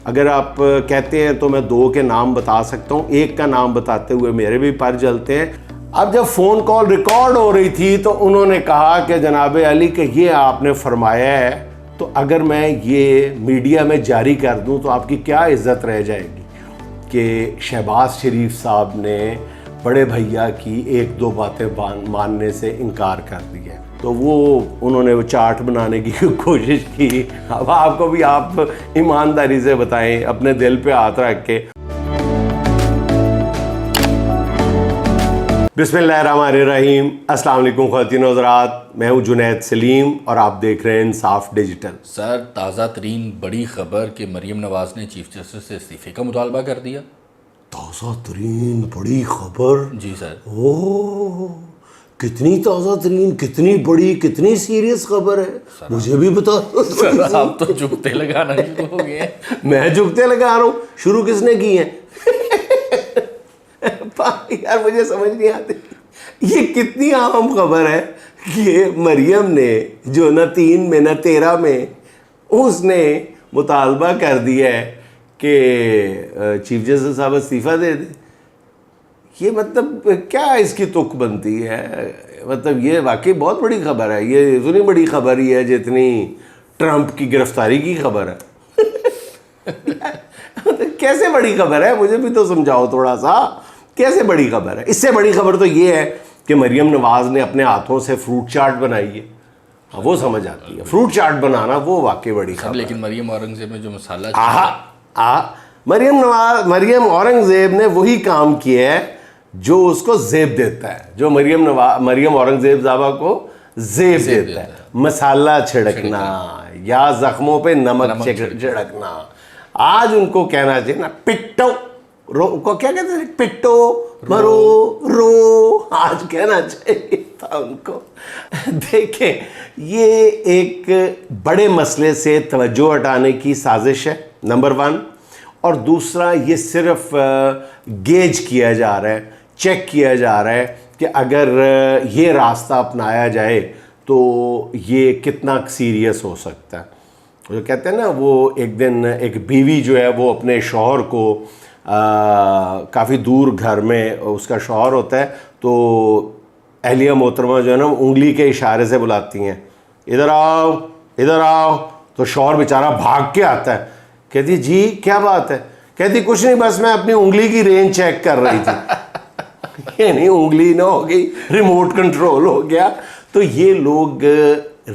اگر آپ کہتے ہیں تو میں 2 کے نام بتا سکتا ہوں، ایک کا نام بتاتے ہوئے میرے بھی پر جلتے ہیں۔ اب جب فون کال ریکارڈ ہو رہی تھی تو انہوں نے کہا کہ جناب علی کہ یہ آپ نے فرمایا ہے، تو اگر میں یہ میڈیا میں جاری کر دوں تو آپ کی کیا عزت رہ جائے گی کہ شہباز شریف صاحب نے بڑے بھیا کی 1-2 باتیں ماننے سے انکار کر دیا ہے۔ تو انہوں نے وہ چارٹ بنانے کی کوشش کی۔ اب آپ کو بھی آپ ایمانداری سے بتائیں، اپنے دل پہ ہاتھ رکھ کے۔ بسم اللہ الرحمن الرحیم۔ السلام علیکم خواتین و حضرات، میں ہوں جنید سلیم اور آپ دیکھ رہے ہیں انصاف ڈیجیٹل۔ سر، تازہ ترین بڑی خبر کہ مریم نواز نے چیف جسٹس سے استعفے کا مطالبہ کر دیا۔ تازہ ترین بڑی خبر؟ جی سر۔ اوہ، کتنی تازہ ترین، کتنی بڑی، کتنی سیریس خبر ہے، مجھے بھی بتا دو۔ سر آپ تو جھکتے لگانا شروع ہو گئے ہیں۔ میں جھکتے لگا رہا ہوں، شروع کس نے کی ہیں؟ یار مجھے سمجھ نہیں آتی یہ کتنی عام خبر ہے کہ مریم نے جو نہ 3 میں نہ 13 میں اس نے مطالبہ کر دیا ہے کہ چیف جسٹس صاحب استعفیٰ دے دیں۔ یہ مطلب کیا اس کی تک بنتی ہے؟ مطلب یہ واقعی بہت بڑی خبر ہے، یہ اتنی بڑی خبر ہی ہے جتنی ٹرمپ کی گرفتاری کی خبر ہے۔ کیسے بڑی خبر ہے؟ مجھے بھی تو سمجھاؤ تھوڑا سا، کیسے بڑی خبر ہے؟ اس سے بڑی خبر تو یہ ہے کہ مریم نواز نے اپنے ہاتھوں سے فروٹ چاٹ بنائی ہے، وہ سمجھ آتی ہے۔ فروٹ چاٹ بنانا وہ واقعی بڑی خبر ہے۔ لیکن مریم اورنگزیب نے جو مسالہ مریم اورنگزیب نے وہی کام کیا ہے جو اس کو زیب دیتا ہے، جو مریم اورنگزیب صاحبہ کو زیب دیتا ہے، مسالہ چھڑکنا یا زخموں پہ نمک چھڑکنا۔ آج ان کو کہنا چاہیے نا پٹو کو، کیا کہتے ہیں، پٹو مرو رو، آج کہنا چاہیے تھا ان کو۔ دیکھیں، یہ ایک بڑے مسئلے سے توجہ ہٹانے کی سازش ہے، نمبر 1، اور دوسرا یہ صرف گیج کیا جا رہا ہے، چیک کیا جا رہا ہے کہ اگر یہ راستہ اپنایا جائے تو یہ کتنا سیریس ہو سکتا ہے۔ جو کہتے ہیں نا، وہ ایک دن ایک بیوی جو ہے وہ اپنے شوہر کو کافی دور گھر میں اس کا شوہر ہوتا ہے، تو اہلیہ محترمہ جو ہے نا انگلی کے اشارے سے بلاتی ہیں، ادھر آؤ ادھر آؤ، تو شوہر بیچارہ بھاگ کے آتا ہے، کہتی جی کیا بات ہے؟ کہتی کچھ نہیں، بس میں اپنی انگلی کی رینج چیک کر رہی تھی۔ یعنی انگلی نہ ہو گئی، ریموٹ کنٹرول ہو گیا۔ تو یہ لوگ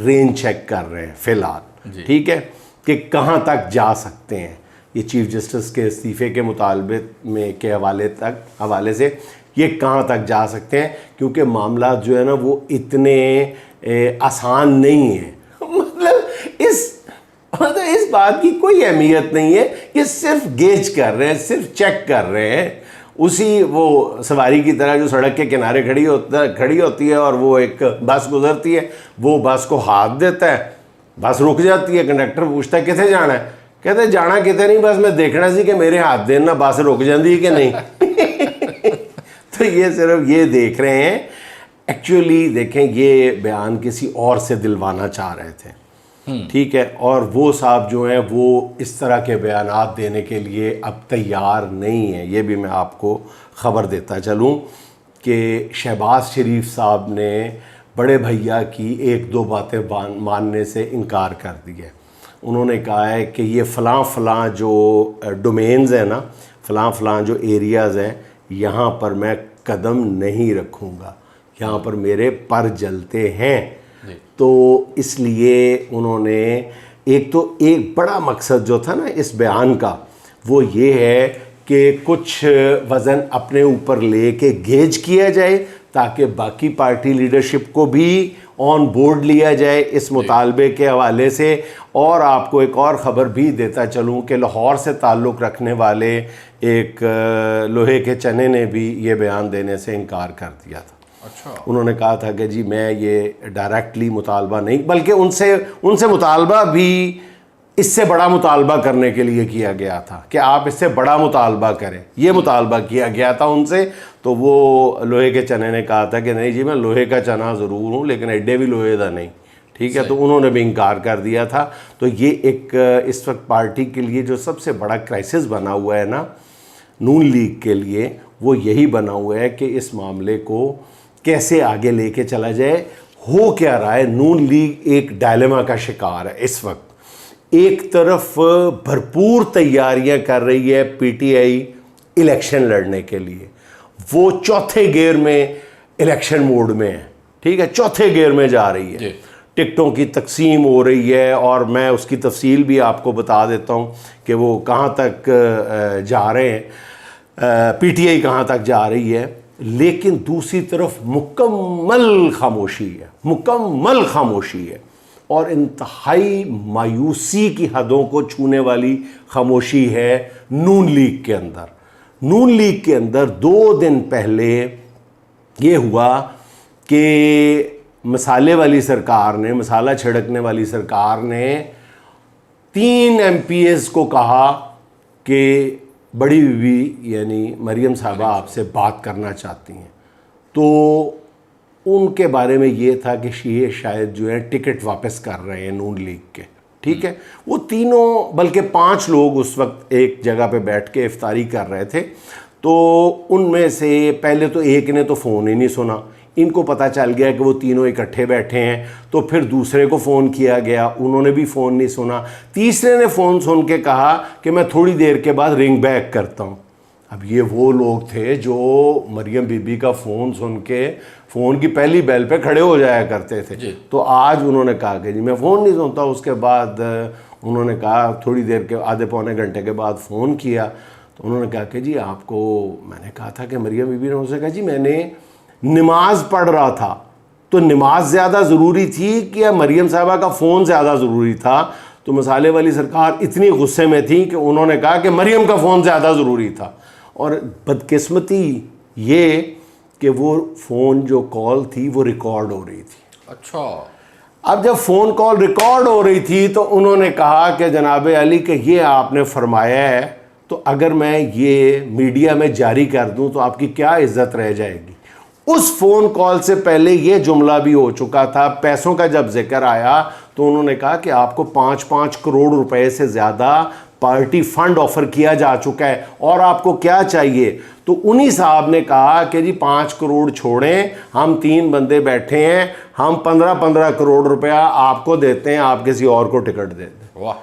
رینج چیک کر رہے ہیں فی الحال، ٹھیک ہے، کہ کہاں تک جا سکتے ہیں یہ چیف جسٹس کے استعفے کے مطالبے میں کے حوالے سے یہ کہاں تک جا سکتے ہیں، کیونکہ معاملات جو ہے نا وہ اتنے آسان نہیں ہیں۔ مطلب اس بات کی کوئی اہمیت نہیں ہے، یہ صرف گیج کر رہے ہیں، صرف چیک کر رہے ہیں۔ اسی وہ سواری کی طرح جو سڑک کے کنارے کھڑی ہوتی ہے اور وہ ایک بس گزرتی ہے، وہ بس کو ہاتھ دیتا ہے، بس رک جاتی ہے، کنڈکٹر پوچھتا ہے کتنے جانا ہے؟ کہتے ہیں جانا کتنے نہیں، بس میں دیکھنا سی کہ میرے ہاتھ دینا بس رک جاتی ہے کہ نہیں۔ تو یہ صرف یہ دیکھ رہے ہیں۔ ایکچولی دیکھیں، یہ بیان کسی اور سے دلوانا چاہ رہے تھے، ٹھیک ہے، اور وہ صاحب جو ہیں وہ اس طرح کے بیانات دینے کے لیے اب تیار نہیں ہیں۔ یہ بھی میں آپ کو خبر دیتا چلوں کہ شہباز شریف صاحب نے بڑے بھیا کی 1-2 باتیں ماننے سے انکار کر دیا ہے۔ انہوں نے کہا ہے کہ یہ فلاں جو ڈومینز ہیں نا، فلاں جو ایریاز ہیں، یہاں پر میں قدم نہیں رکھوں گا، یہاں پر میرے پر جلتے ہیں۔ تو اس لیے انہوں نے ایک بڑا مقصد جو تھا نا اس بیان کا، وہ یہ ہے کہ کچھ وزن اپنے اوپر لے کے گیج کیا جائے تاکہ باقی پارٹی لیڈرشپ کو بھی آن بورڈ لیا جائے اس مطالبے کے حوالے سے۔ اور آپ کو ایک اور خبر بھی دیتا چلوں کہ لاہور سے تعلق رکھنے والے ایک لوہے کے چنے نے بھی یہ بیان دینے سے انکار کر دیا تھا۔ اچھا، انہوں نے کہا تھا کہ جی میں یہ ڈائریکٹلی مطالبہ نہیں، بلکہ ان سے مطالبہ بھی اس سے بڑا مطالبہ کرنے کے لیے کیا گیا تھا کہ آپ اس سے بڑا مطالبہ کریں، یہ مطالبہ کیا گیا تھا ان سے۔ تو وہ لوہے کے چنے نے کہا تھا کہ نہیں جی میں لوہے کا چنا ضرور ہوں لیکن ایڈے بھی لوہے دا نہیں، ٹھیک ہے, تو انہوں نے بھی انکار کر دیا تھا. تو یہ ایک اس وقت پارٹی کے لیے جو سب سے بڑا کرائسس بنا ہوا ہے نا نون لیگ کے لیے, وہ یہی بنا ہوا ہے کہ اس معاملے کو کیسے آگے لے کے چلا جائے. ہو کیا رہا ہے, نون لیگ ایک ڈائلیما کا شکار ہے اس وقت. ایک طرف بھرپور تیاریاں کر رہی ہے پی ٹی آئی الیکشن لڑنے کے لیے, وہ چوتھے گیئر میں الیکشن موڈ میں ہے, ٹھیک ہے, چوتھے گیئر میں جا رہی ہے. ٹکٹوں کی تقسیم ہو رہی ہے, اور میں اس کی تفصیل بھی آپ کو بتا دیتا ہوں کہ وہ کہاں تک جا رہے ہیں, پی ٹی آئی کہاں تک جا رہی ہے. لیکن دوسری طرف مکمل خاموشی ہے, مکمل خاموشی ہے, اور انتہائی مایوسی کی حدوں کو چھونے والی خاموشی ہے نون لیگ کے اندر. نون لیگ کے اندر 2 دن پہلے یہ ہوا کہ مسالے والی سرکار نے, مسالہ چھڑکنے والی سرکار نے 3 ایم پی ایز کو کہا کہ بڑی بیوی یعنی مریم صاحبہ آپ سے بات کرنا چاہتی ہیں. تو ان کے بارے میں یہ تھا کہ یہ شاید جو ہے ٹکٹ واپس کر رہے ہیں نون لیگ کے, ٹھیک ہے. وہ تینوں بلکہ 5 لوگ اس وقت ایک جگہ پہ بیٹھ کے افطاری کر رہے تھے. تو ان میں سے پہلے تو ایک نے تو فون ہی نہیں سنا, ان کو پتہ چل گیا کہ وہ تینوں اکٹھے بیٹھے ہیں. تو پھر دوسرے کو فون کیا گیا, انہوں نے بھی فون نہیں سنا. تیسرے نے فون سن کے کہا کہ میں تھوڑی دیر کے بعد رنگ بیک کرتا ہوں. اب یہ وہ لوگ تھے جو مریم بی بی کا فون سن کے فون کی پہلی بیل پہ کھڑے ہو جایا کرتے تھے. تو آج انہوں نے کہا کہ جی میں فون نہیں سنتا. اس کے بعد انہوں نے کہا تھوڑی دیر کے آدھے پونے گھنٹے کے بعد فون کیا, تو انہوں نے کہا کہ جی آپ کو میں نے کہا تھا کہ مریم بی بی نے اسے کہا جی میں نے نماز پڑھ رہا تھا. تو نماز زیادہ ضروری تھی کہ مریم صاحبہ کا فون زیادہ ضروری تھا؟ تو مسالے والی سرکار اتنی غصے میں تھی کہ انہوں نے کہا کہ مریم کا فون زیادہ ضروری تھا. اور بدقسمتی یہ کہ وہ فون جو کال تھی وہ ریکارڈ ہو رہی تھی. اچھا. اب جب فون کال ریکارڈ ہو رہی تھی تو انہوں نے کہا کہ جناب علی کہ یہ آپ نے فرمایا ہے, تو اگر میں یہ میڈیا میں جاری کر دوں تو آپ کی کیا عزت رہ جائے گی. اس فون کال سے پہلے یہ جملہ بھی ہو چکا تھا. پیسوں کا جب ذکر آیا تو انہوں نے کہا کہ آپ کو 5 کروڑ روپے سے زیادہ پارٹی فنڈ آفر کیا جا چکا ہے, اور آپ کو کیا چاہیے. تو انہی صاحب نے کہا کہ جی 5 کروڑ چھوڑیں, ہم 3 بندے بیٹھے ہیں, ہم 15 کروڑ روپیہ آپ کو دیتے ہیں, آپ کسی اور کو ٹکٹ دے دیں. واہ.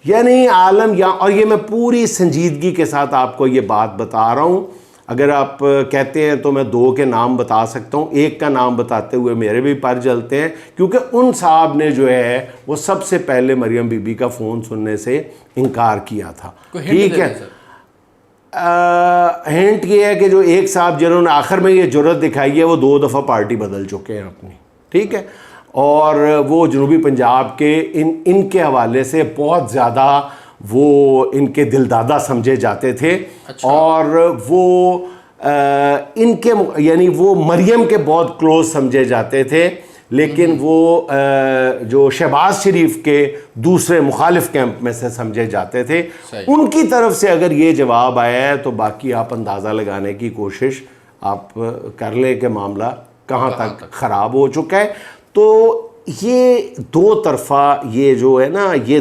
یعنی عالم یہاں, اور یہ میں پوری سنجیدگی کے ساتھ آپ کو یہ بات بتا رہا ہوں. اگر آپ کہتے ہیں تو میں 2 کے نام بتا سکتا ہوں, ایک کا نام بتاتے ہوئے میرے بھی پر جلتے ہیں, کیونکہ ان صاحب نے جو ہے وہ سب سے پہلے مریم بی بی کا فون سننے سے انکار کیا تھا. ٹھیک ہے. ہنٹ یہ ہے کہ جو ایک صاحب جنہوں نے آخر میں یہ جرت دکھائی ہے وہ 2 دفعہ پارٹی بدل چکے ہیں اپنی, ٹھیک ہے, اور وہ جنوبی پنجاب کے ان کے حوالے سے بہت زیادہ وہ ان کے دلدادہ سمجھے جاتے تھے. اور وہ ان کے یعنی وہ مریم کے بہت کلوز سمجھے جاتے تھے, لیکن وہ جو شہباز شریف کے دوسرے مخالف کیمپ میں سے سمجھے جاتے تھے. ان کی طرف سے اگر یہ جواب آیا ہے تو باقی آپ اندازہ لگانے کی کوشش آپ کر لیں کہ معاملہ کہاں تک خراب ہو چکا ہے. تو یہ 2 طرفہ یہ جو ہے نا یہ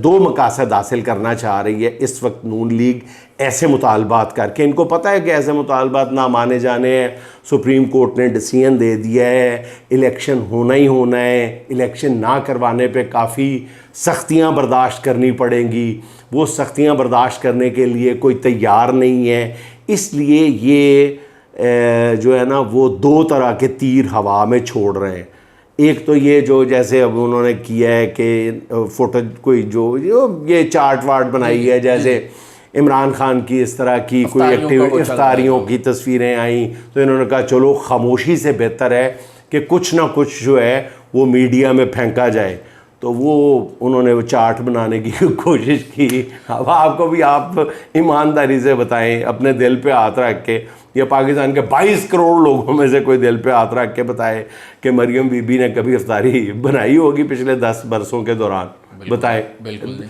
2 مقاصد حاصل کرنا چاہ رہی ہے اس وقت نون لیگ ایسے مطالبات کر کے. ان کو پتہ ہے کہ ایسے مطالبات نہ مانے جانے ہیں. سپریم کورٹ نے ڈیسیژن دے دیا ہے, الیکشن ہونا ہی ہونا ہے, الیکشن نہ کروانے پہ کافی سختیاں برداشت کرنی پڑیں گی. وہ سختیاں برداشت کرنے کے لیے کوئی تیار نہیں ہے. اس لیے یہ جو ہے نا وہ 2 طرح کے تیر ہوا میں چھوڑ رہے ہیں. ایک تو یہ جو جیسے اب انہوں نے کیا ہے کہ فوٹو کوئی جو یہ چارٹ واٹ بنائی ہے, جیسے عمران خان کی اس طرح کی کوئی ایکٹیویٹی افطاریوں کی تصویریں آئیں, تو انہوں نے کہا چلو خاموشی سے بہتر ہے کہ کچھ نہ کچھ جو ہے وہ میڈیا میں پھینکا جائے. تو وہ انہوں نے وہ چارٹ بنانے کی کوشش کی. اب آپ کو بھی آپ ایمانداری سے بتائیں, اپنے دل پہ ہاتھ رکھ کے, یا پاکستان کے 22 کروڑ لوگوں میں سے کوئی دل پہ ہاتھ رکھ کے بتائے کہ مریم بی بی نے کبھی افطاری بنائی ہوگی پچھلے 10 برسوں کے دوران؟ بتائیں. بالکل نہیں.